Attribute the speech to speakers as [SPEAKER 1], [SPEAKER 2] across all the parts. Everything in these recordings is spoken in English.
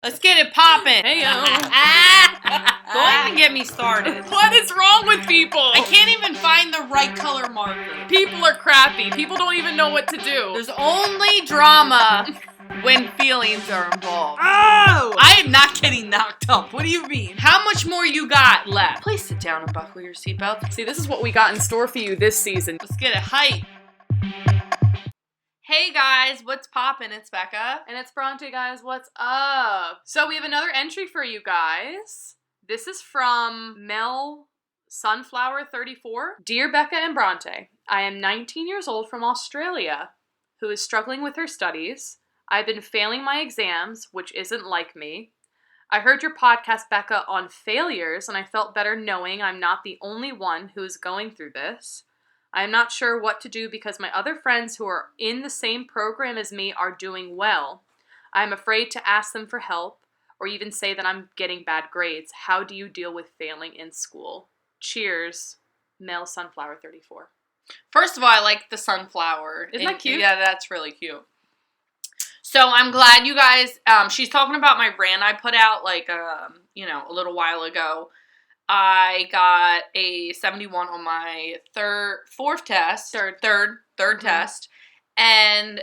[SPEAKER 1] Let's get it poppin'.
[SPEAKER 2] Hey, yo.
[SPEAKER 1] Don't even get me started.
[SPEAKER 2] What is wrong with people?
[SPEAKER 1] I can't even find the right color marker.
[SPEAKER 2] People are crappy. People don't even know what to do.
[SPEAKER 1] There's only drama when feelings are involved.
[SPEAKER 2] Oh!
[SPEAKER 1] I am not getting knocked up. What do you mean? How much more you got left? Please sit down and buckle your seatbelt.
[SPEAKER 2] See, this is what we got in store for you this season.
[SPEAKER 1] Let's get it hype. Hey guys, what's poppin'? It's Becca.
[SPEAKER 2] And it's Bronte, guys. What's up? So we have another entry for you guys. This is from Mel Sunflower 34. Dear Bekah and Bronte, I am 19 years old from Australia who is struggling with her studies. I've been failing my exams, which isn't like me. I heard your podcast, Bekah, on failures, and I felt better knowing I'm not the only one who is going through this. I am not sure what to do because my other friends who are in the same program as me are doing well. I am afraid to ask them for help or even say that I'm getting bad grades. How do you deal with failing in school? Cheers, Mel Sunflower 34.
[SPEAKER 1] First of all, I like the sunflower.
[SPEAKER 2] Isn't that cute?
[SPEAKER 1] Yeah, that's really cute. So I'm glad you guys, she's talking about my rant I put out like, a little while ago. I got a 71 on my fourth test. Third test. And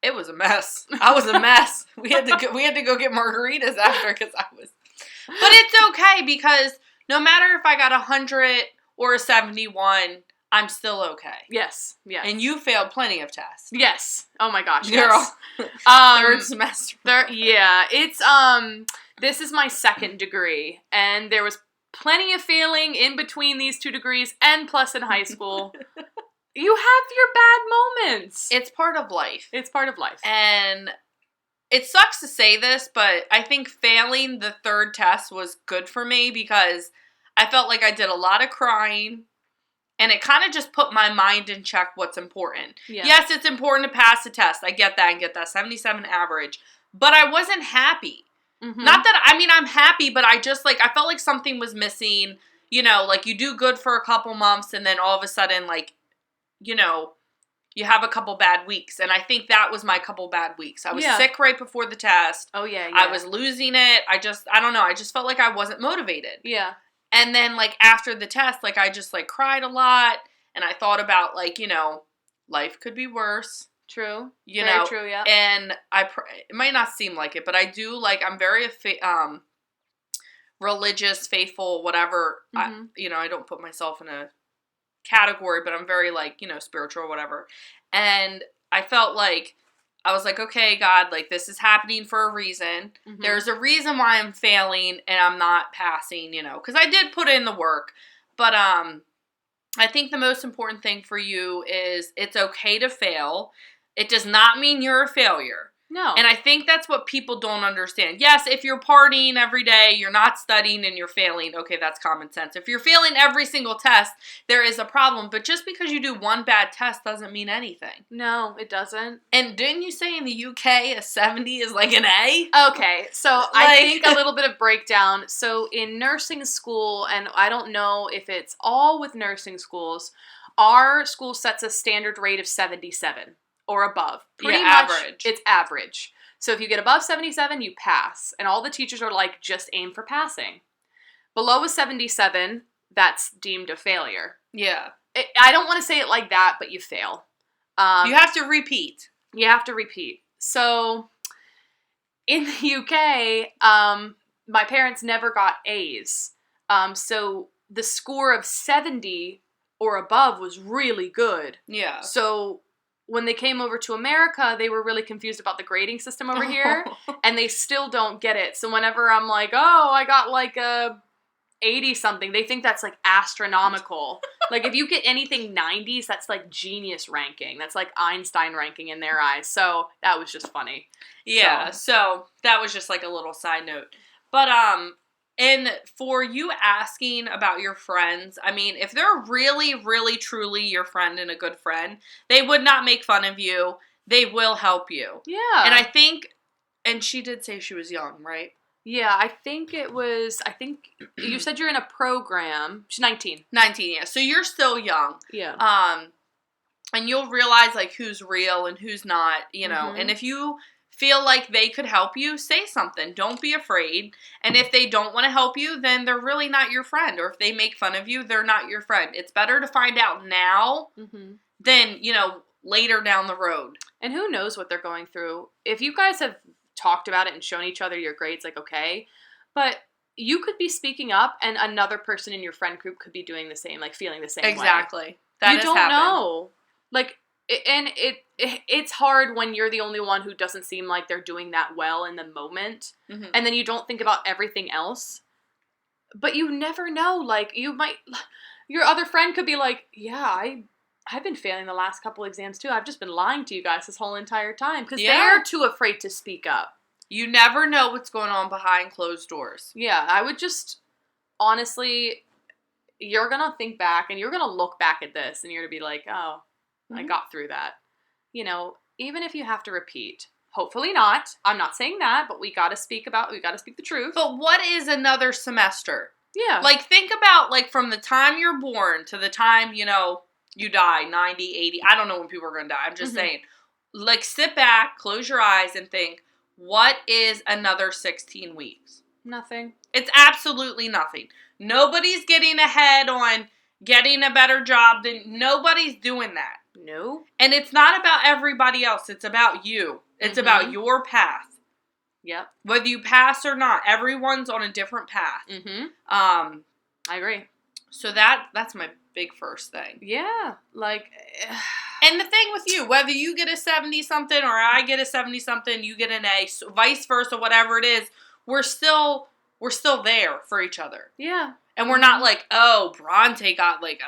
[SPEAKER 1] it was a mess. I was a mess. We had to go get margaritas after because I was. But it's okay because no matter if I got 100 or a 71, I'm still okay.
[SPEAKER 2] Yes.
[SPEAKER 1] And you failed plenty of tests.
[SPEAKER 2] Yes. Oh my gosh.
[SPEAKER 1] Girl.
[SPEAKER 2] Yes.
[SPEAKER 1] Third semester.
[SPEAKER 2] Yeah. It's this is my second degree, and there was plenty of failing in between these two degrees, and plus in high school. You have your bad moments.
[SPEAKER 1] It's part of life.
[SPEAKER 2] It's part of life.
[SPEAKER 1] And it sucks to say this, but I think failing the third test was good for me because I felt like I did a lot of crying, and it kind of just put my mind in check what's important.
[SPEAKER 2] Yeah.
[SPEAKER 1] Yes, it's important to pass the test. I get that and get that 77 average, but I wasn't happy.
[SPEAKER 2] Mm-hmm.
[SPEAKER 1] Not that, I'm happy, but I just, I felt like something was missing. You do good for a couple months, and then all of a sudden, you have a couple bad weeks. And I think that was my couple bad weeks. I was sick right before the test.
[SPEAKER 2] Oh, yeah.
[SPEAKER 1] I was losing it. I don't know. I just felt like I wasn't motivated.
[SPEAKER 2] Yeah.
[SPEAKER 1] And then, after the test, I just, cried a lot. And I thought about, life could be worse.
[SPEAKER 2] True.
[SPEAKER 1] Very
[SPEAKER 2] true, yeah.
[SPEAKER 1] And it might not seem like it, but I do, I'm very religious, faithful, whatever.
[SPEAKER 2] Mm-hmm.
[SPEAKER 1] I don't put myself in a category, but I'm very, spiritual, whatever. And I felt like, I was like, okay, God, this is happening for a reason. Mm-hmm. There's a reason why I'm failing and I'm not passing, because I did put in the work. But, I think the most important thing for you is it's okay to fail. It does not mean you're a failure.
[SPEAKER 2] No.
[SPEAKER 1] And I think that's what people don't understand. Yes, if you're partying every day, you're not studying and you're failing, okay, that's common sense. If you're failing every single test, there is a problem. But just because you do one bad test doesn't mean anything.
[SPEAKER 2] No, it doesn't.
[SPEAKER 1] And didn't you say in the UK a 70 is an A?
[SPEAKER 2] Okay, so I think a little bit of breakdown. So in nursing school, and I don't know if it's all with nursing schools, our school sets a standard rate of 77. Or above. Pretty much,
[SPEAKER 1] average.
[SPEAKER 2] It's average. So if you get above 77, you pass. And all the teachers are just aim for passing. Below a 77, that's deemed a failure.
[SPEAKER 1] Yeah.
[SPEAKER 2] I don't want to say it like that, but you fail.
[SPEAKER 1] You have to repeat.
[SPEAKER 2] You have to repeat. So in the UK, my parents never got A's. So the score of 70 or above was really good.
[SPEAKER 1] Yeah.
[SPEAKER 2] So when they came over to America, they were really confused about the grading system over here, and they still don't get it. So whenever I'm like, oh, I got a 80-something, they think that's astronomical. If you get anything 90s, that's genius ranking. That's Einstein ranking in their eyes. So that was just funny.
[SPEAKER 1] Yeah, so that was just a little side note. But, and for you asking about your friends, if they're really, really, truly your friend and a good friend, they would not make fun of you. They will help you.
[SPEAKER 2] Yeah.
[SPEAKER 1] And I think, and she did say she was young, right?
[SPEAKER 2] Yeah, I think you said you're in a program. She's 19.
[SPEAKER 1] 19, yeah. So you're still young.
[SPEAKER 2] Yeah.
[SPEAKER 1] And you'll realize, who's real and who's not,
[SPEAKER 2] Mm-hmm.
[SPEAKER 1] And if you feel like they could help you, say something. Don't be afraid. And if they don't want to help you, then they're really not your friend. Or if they make fun of you, they're not your friend. It's better to find out now than, later down the road.
[SPEAKER 2] And who knows what they're going through. If you guys have talked about it and shown each other your grades, like, okay. But you could be speaking up and another person in your friend group could be doing the same, like feeling the same way.
[SPEAKER 1] Exactly.
[SPEAKER 2] You don't know. Like, and it's hard when you're the only one who doesn't seem like they're doing that well in the moment. And then you don't think about everything else. But you never know. Like, your other friend could be like, yeah, I've been failing the last couple exams too. I've just been lying to you guys this whole entire time. Because they're too afraid to speak up.
[SPEAKER 1] You never know what's going on behind closed doors. Yeah,
[SPEAKER 2] I would just, honestly, you're going to think back and you're going to look back at this and you're going to be like, oh, I got through that. Even if you have to repeat. Hopefully not. I'm not saying that, but we got to speak the truth.
[SPEAKER 1] But what is another semester?
[SPEAKER 2] Yeah.
[SPEAKER 1] Like, think about, like, from the time you're born to the time, you die, 90, 80. I don't know when people are going to die. I'm just saying. Like, sit back, close your eyes, and think, what is another 16 weeks?
[SPEAKER 2] Nothing.
[SPEAKER 1] It's absolutely nothing. Nobody's getting ahead on getting a better job. Nobody's doing that.
[SPEAKER 2] No.
[SPEAKER 1] And it's not about everybody else. It's about you. It's about your path.
[SPEAKER 2] Yep.
[SPEAKER 1] Whether you pass or not, everyone's on a different path.
[SPEAKER 2] I agree.
[SPEAKER 1] So that's my big first thing.
[SPEAKER 2] Yeah. Like...
[SPEAKER 1] And the thing with you, whether you get a 70-something or I get a 70-something, you get an A, so vice versa, whatever it is, we're still there for each other.
[SPEAKER 2] Yeah.
[SPEAKER 1] And we're not like, oh, Bronte got like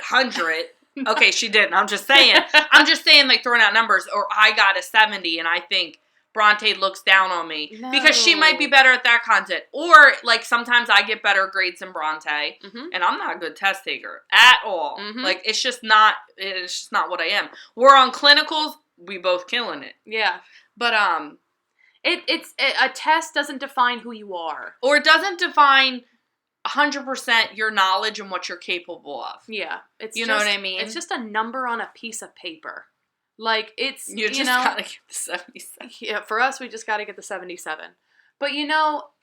[SPEAKER 1] 100. Okay, she didn't. I'm just saying, like, throwing out numbers. Or I got a 70 and I think Bronte looks down on me.
[SPEAKER 2] No.
[SPEAKER 1] Because she might be better at that content. Or, like, sometimes I get better grades than Bronte. And I'm not a good test taker at all. Like, it's just not what I am. We're on clinicals, we both killing it.
[SPEAKER 2] Yeah.
[SPEAKER 1] But,
[SPEAKER 2] a test doesn't define who you are.
[SPEAKER 1] Or it doesn't define 100% your knowledge and what you're capable of.
[SPEAKER 2] Yeah.
[SPEAKER 1] You know what I mean?
[SPEAKER 2] It's just a number on a piece of paper. Like, it's,
[SPEAKER 1] you just gotta get the 77.
[SPEAKER 2] Yeah, for us, we just gotta get the 77. But,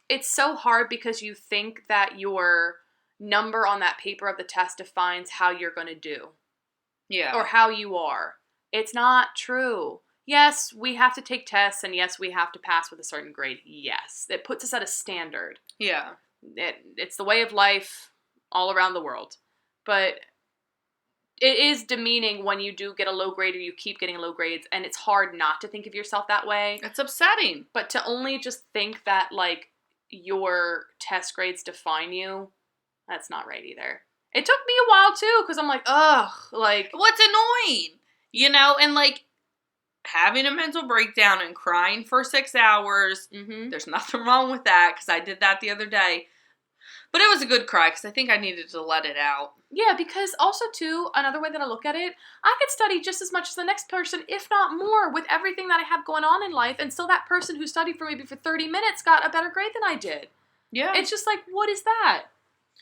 [SPEAKER 2] it's so hard because you think that your number on that paper of the test defines how you're gonna do.
[SPEAKER 1] Yeah.
[SPEAKER 2] Or how you are. It's not true. Yes, we have to take tests, and yes, we have to pass with a certain grade. Yes. It puts us at a standard.
[SPEAKER 1] Yeah.
[SPEAKER 2] It's the way of life all around the world. But it is demeaning when you do get a low grade or you keep getting low grades, and it's hard not to think of yourself that way.
[SPEAKER 1] It's upsetting.
[SPEAKER 2] But to only just think that, like, your test grades define you, that's not right either. It took me a while, too, because I'm like, ugh, like...
[SPEAKER 1] What's annoying? And, like, having a mental breakdown and crying for 6 hours, there's nothing wrong with that, because I did that the other day. But it was a good cry, because I think I needed to let it out.
[SPEAKER 2] Yeah, because also, too, another way that I look at it, I could study just as much as the next person, if not more, with everything that I have going on in life, and still that person who studied for maybe for 30 minutes got a better grade than I did.
[SPEAKER 1] Yeah.
[SPEAKER 2] It's just like, what is that?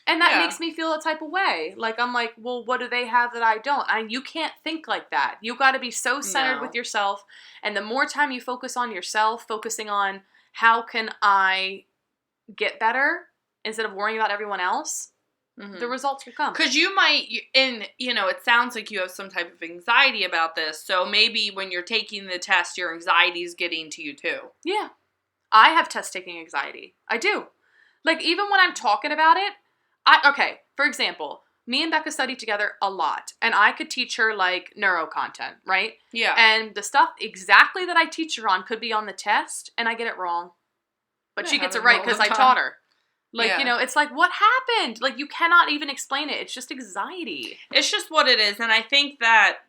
[SPEAKER 2] And that makes me feel a type of way. Like, I'm like, well, what do they have that I don't? You can't think like that. You got to be so centered with yourself, and the more time you focus on yourself, focusing on how can I get better, instead of worrying about everyone else, the results will come.
[SPEAKER 1] Because you might, and, it sounds like you have some type of anxiety about this, so maybe when you're taking the test, your anxiety is getting to you, too.
[SPEAKER 2] Yeah. I have test-taking anxiety. I do. Like, even when I'm talking about it, okay, for example, me and Bekah studied together a lot, and I could teach her, like, neuro content, right?
[SPEAKER 1] Yeah.
[SPEAKER 2] And the stuff exactly that I teach her on could be on the test, and I get it wrong. But she gets it right because I taught her. Like, it's like, what happened? Like, you cannot even explain it. It's just anxiety.
[SPEAKER 1] It's just what it is. And I think that,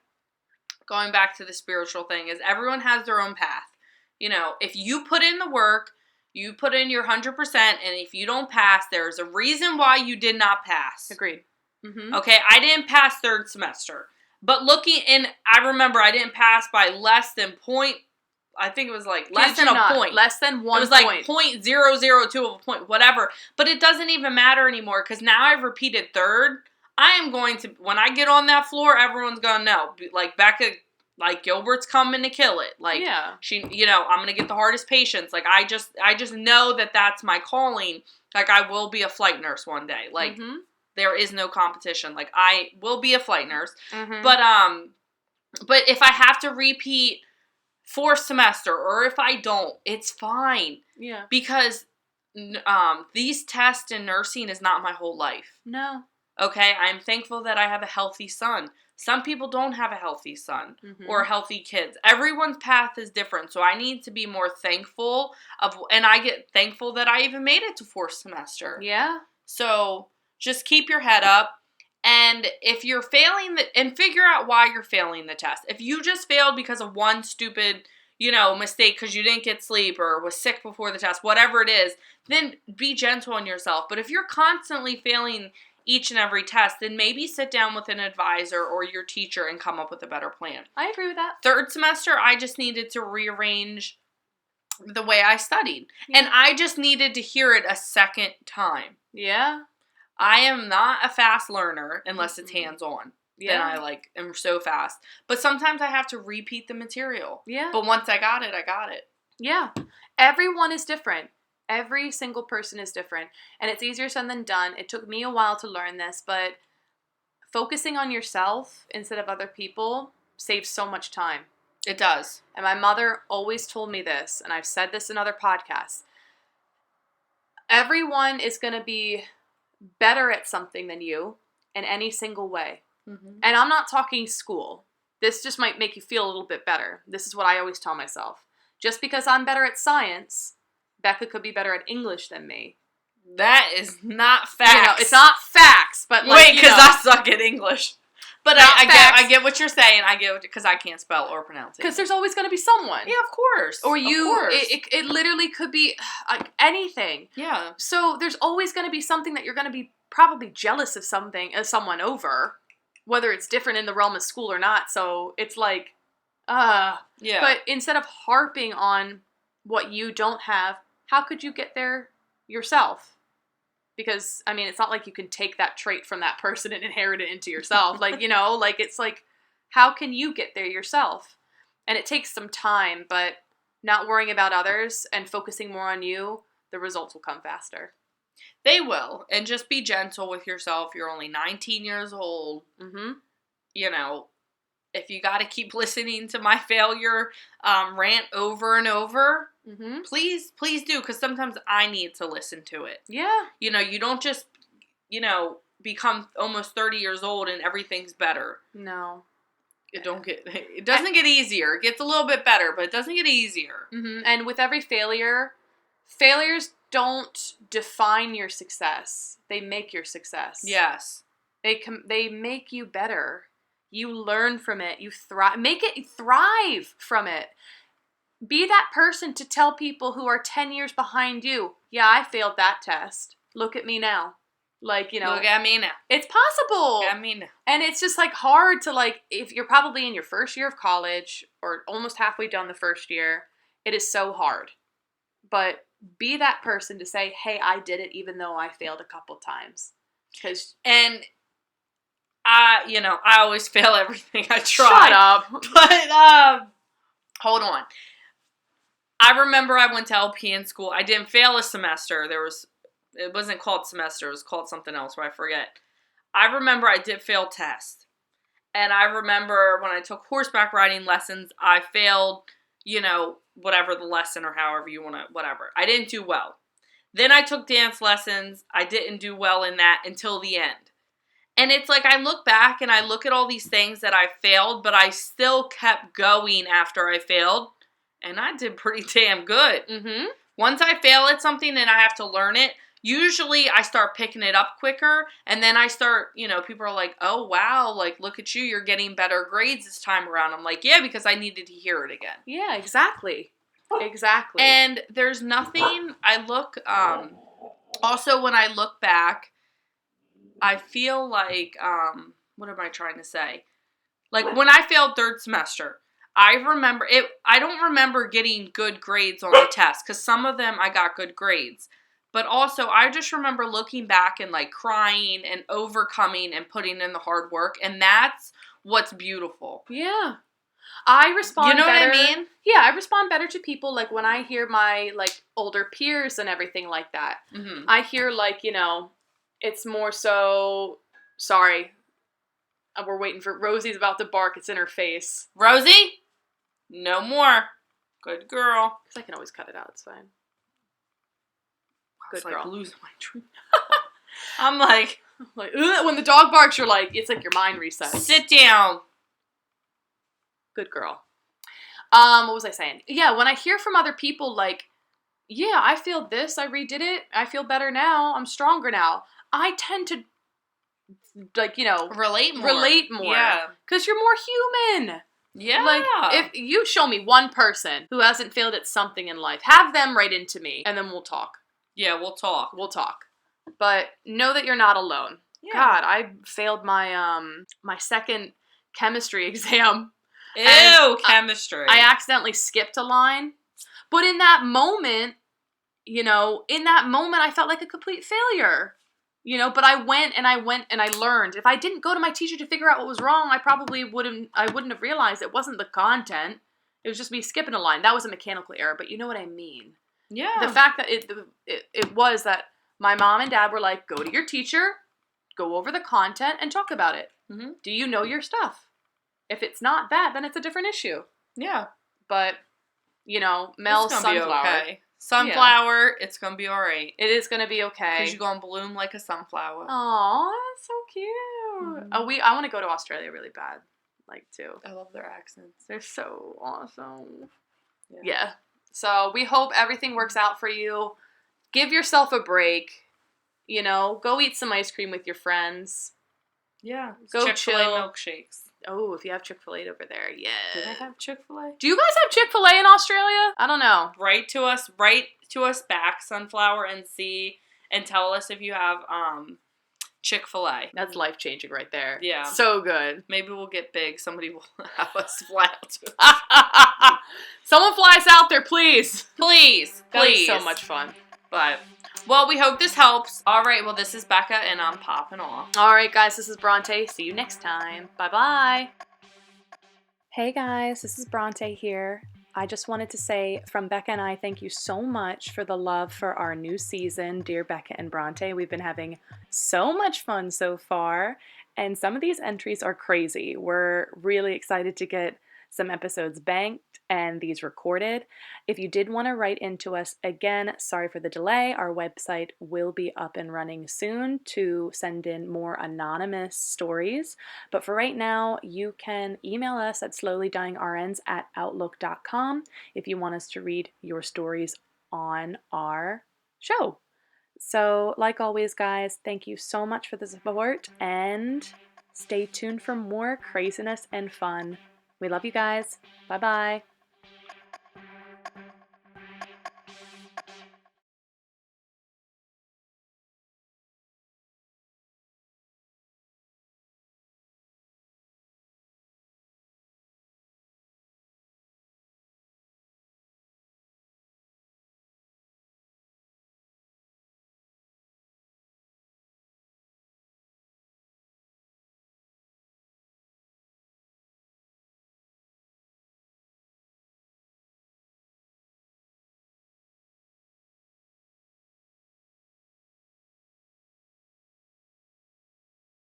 [SPEAKER 1] going back to the spiritual thing, is everyone has their own path. If you put in the work, you put in your 100%, and if you don't pass, there's a reason why you did not pass.
[SPEAKER 2] Agreed.
[SPEAKER 1] Okay, I didn't pass third semester. But I remember I didn't pass by less than I think it was like less than a point.
[SPEAKER 2] Less than 1 point.
[SPEAKER 1] It was like 0.002 of a point, whatever. But it doesn't even matter anymore, because now I've repeated third. I am going to, when I get on that floor, everyone's going to know. Like, Bekah like, Gilbert's coming to kill it. Like, she, you know, I'm going to get the hardest patients. Like, I just know that that's my calling. Like, I will be a flight nurse one day. Like, there is no competition. Like, I will be a flight nurse. But if I have to repeat 4th semester, or if I don't, it's fine. Yeah. Because these tests in nursing is not my whole life. No. Okay? I'm thankful that I have a healthy son. Some people don't have a healthy son or healthy kids. Everyone's path is different, so I need to be more thankful and I get thankful that I even made it to 4th semester. Yeah. So just keep your head up, and if you're failing, and figure out why you're failing the test. If you just failed because of one stupid, you know, mistake because you didn't get sleep or was sick before the test, whatever it is, then be gentle on yourself. But if you're constantly failing each and every test, then maybe sit down with an advisor or your teacher and come up with a better plan. I agree with that. 3rd semester, I just needed to rearrange the way I studied. Yeah. And I just needed to hear it a second time. Yeah. I am not a fast learner unless it's hands-on. Yeah. Then I, am so fast. But sometimes I have to repeat the material. Yeah. But once I got it, I got it. Yeah. Everyone is different. Every single person is different, and it's easier said than done. It took me a while to learn this, but focusing on yourself instead of other people saves so much time. It does. And my mother always told me this, and I've said this in other podcasts. Everyone is going to be better at something than you in any single way. And I'm not talking school. This just might make you feel a little bit better. This is what I always tell myself. Just because I'm better at science, Becca could be better at English than me. That is not facts. You know, it's not facts, but wait, because I suck at English. But I get what you're saying. I get because I can't spell or pronounce it. Because there's always going to be someone. Yeah, of course. Or you. Of course. It literally could be anything. Yeah. So there's always going to be something that you're going to be probably jealous of someone over, whether it's different in the realm of school or not. So it's like, yeah. But instead of harping on what you don't have, how could you get there yourself? Because, I mean, it's not like you can take that trait from that person and inherit it into yourself. It's like, how can you get there yourself? And it takes some time, but not worrying about others and focusing more on you, the results will come faster. They will. And just be gentle with yourself. You're only 19 years old. You know, if you got to keep listening to my failure rant over and over, please do, because sometimes I need to listen to it. Yeah. You know, you don't just, become almost 30 years old and everything's better. No. It doesn't get easier. It gets a little bit better, but it doesn't get easier. And with every failures don't define your success. They make your success. Yes. They make you better. You learn from it. You thrive. Make it thrive from it. Be that person to tell people who are 10 years behind you, yeah, I failed that test. Look at me now. Look at me now. It's possible. Look at me now. And it's just hard to if you're probably in your first year of college or almost halfway done the first year, it is so hard. But be that person to say, hey, I did it even though I failed a couple times. I always fail everything I try. Shut up. But, hold on. I remember I went to LP in school. I didn't fail a semester. It wasn't called semester. It was called something else where I forget. I remember I did fail tests. And I remember when I took horseback riding lessons, I failed, whatever the lesson or however you want to, whatever. I didn't do well. Then I took dance lessons. I didn't do well in that until the end. And it's I look back and I look at all these things that I failed, but I still kept going after I failed. And I did pretty damn good. Once I fail at something and I have to learn it, usually I start picking it up quicker. And then I start, people are like, oh, wow, look at you. You're getting better grades this time around. I'm like, yeah, because I needed to hear it again. Yeah, exactly. Exactly. And there's nothing, also when I look back, I feel what am I trying to say? When I failed 3rd semester, I remember it. I don't remember getting good grades on the test because some of them I got good grades. But also, I just remember looking back and crying and overcoming and putting in the hard work. And that's what's beautiful. Yeah.
[SPEAKER 2] I respond
[SPEAKER 1] You know
[SPEAKER 2] better.
[SPEAKER 1] what I mean?
[SPEAKER 2] Yeah, I respond better to people, like, when I hear my, like, older peers and everything like that.
[SPEAKER 1] Mm-hmm.
[SPEAKER 2] I hear, like, you know, it's more so, sorry, we're waiting for, Rosie's about to bark, it's in her face.
[SPEAKER 1] Rosie? No more. Good girl.
[SPEAKER 2] Because I can always cut it out, it's fine.
[SPEAKER 1] Good
[SPEAKER 2] Good girl.
[SPEAKER 1] Like losing my dream. I'm like,
[SPEAKER 2] ugh, when the dog barks, you're like, it's like your mind resets.
[SPEAKER 1] sit down.
[SPEAKER 2] Good girl. What was I saying? Yeah, when I hear from other people, like, yeah, I feel this, I redid it, I feel better now, I'm stronger now. I tend to, like, you know,
[SPEAKER 1] relate more.
[SPEAKER 2] Yeah. Because you're more human.
[SPEAKER 1] Yeah.
[SPEAKER 2] Like, if you show me one person who hasn't failed at something in life, have them write into me, and then we'll talk.
[SPEAKER 1] Yeah, we'll talk.
[SPEAKER 2] We'll talk. But know that you're not alone.
[SPEAKER 1] Yeah.
[SPEAKER 2] God, I failed my my second chemistry exam.
[SPEAKER 1] Ew, chemistry.
[SPEAKER 2] I accidentally skipped a line. But in that moment, you know, I felt like a complete failure. You know, but I went and I learned. If I didn't go to my teacher to figure out what was wrong, I wouldn't have realized it wasn't the content. It was just me skipping a line. That was a mechanical error, but you know what I mean.
[SPEAKER 1] Yeah.
[SPEAKER 2] The fact that it was that my mom and dad were like, go to your teacher, go over the content, and talk about it.
[SPEAKER 1] Mm-hmm.
[SPEAKER 2] Do you know your stuff? If it's not that, then it's a different issue.
[SPEAKER 1] Yeah.
[SPEAKER 2] But, you know, Mel's sunflower.
[SPEAKER 1] Okay. Sunflower, it's gonna be alright.
[SPEAKER 2] It is gonna be okay.
[SPEAKER 1] Because you're gonna bloom like a sunflower.
[SPEAKER 2] Aw, that's so cute.
[SPEAKER 1] Mm-hmm.
[SPEAKER 2] I want to go to Australia really bad. Like, too.
[SPEAKER 1] I love their accents.
[SPEAKER 2] They're so awesome.
[SPEAKER 1] Yeah.
[SPEAKER 2] Yeah. So we hope everything works out for you. Give yourself a break. You know, go eat some ice cream with your friends.
[SPEAKER 1] Yeah.
[SPEAKER 2] Go
[SPEAKER 1] Chick-fil-A
[SPEAKER 2] chill.
[SPEAKER 1] milkshakes.
[SPEAKER 2] Oh, if you have Chick-fil-A over there, yeah.
[SPEAKER 1] Do they have Chick-fil-A?
[SPEAKER 2] Do you guys have Chick-fil-A in Australia? I don't know.
[SPEAKER 1] Write to us back, Sunflower, and tell us if you have Chick-fil-A.
[SPEAKER 2] That's life-changing right there.
[SPEAKER 1] Yeah.
[SPEAKER 2] So good.
[SPEAKER 1] Maybe we'll get big. Somebody will have us fly out to us.
[SPEAKER 2] Someone flies out there, please.
[SPEAKER 1] Please.
[SPEAKER 2] That is so much fun.
[SPEAKER 1] But, well, we hope this helps. All right, well, this is Becca, and I'm popping off.
[SPEAKER 2] All right, guys, this is Bronte. See you next time. Bye-bye. Hey, guys, this is Bronte here. I just wanted to say from Becca and I, thank you so much for the love for our new season, Dear Bekah and Bronte. We've been having so much fun so far, and some of these entries are crazy. We're really excited to get some episodes banked and these recorded. If you did want to write into us, again, sorry for the delay. Our website will be up and running soon to send in more anonymous stories. But for right now, you can email us at slowlydyingrns@outlook.com if you want us to read your stories on our show. So, like always, guys, thank you so much for the support and stay tuned for more craziness and fun. We love you guys. Bye-bye.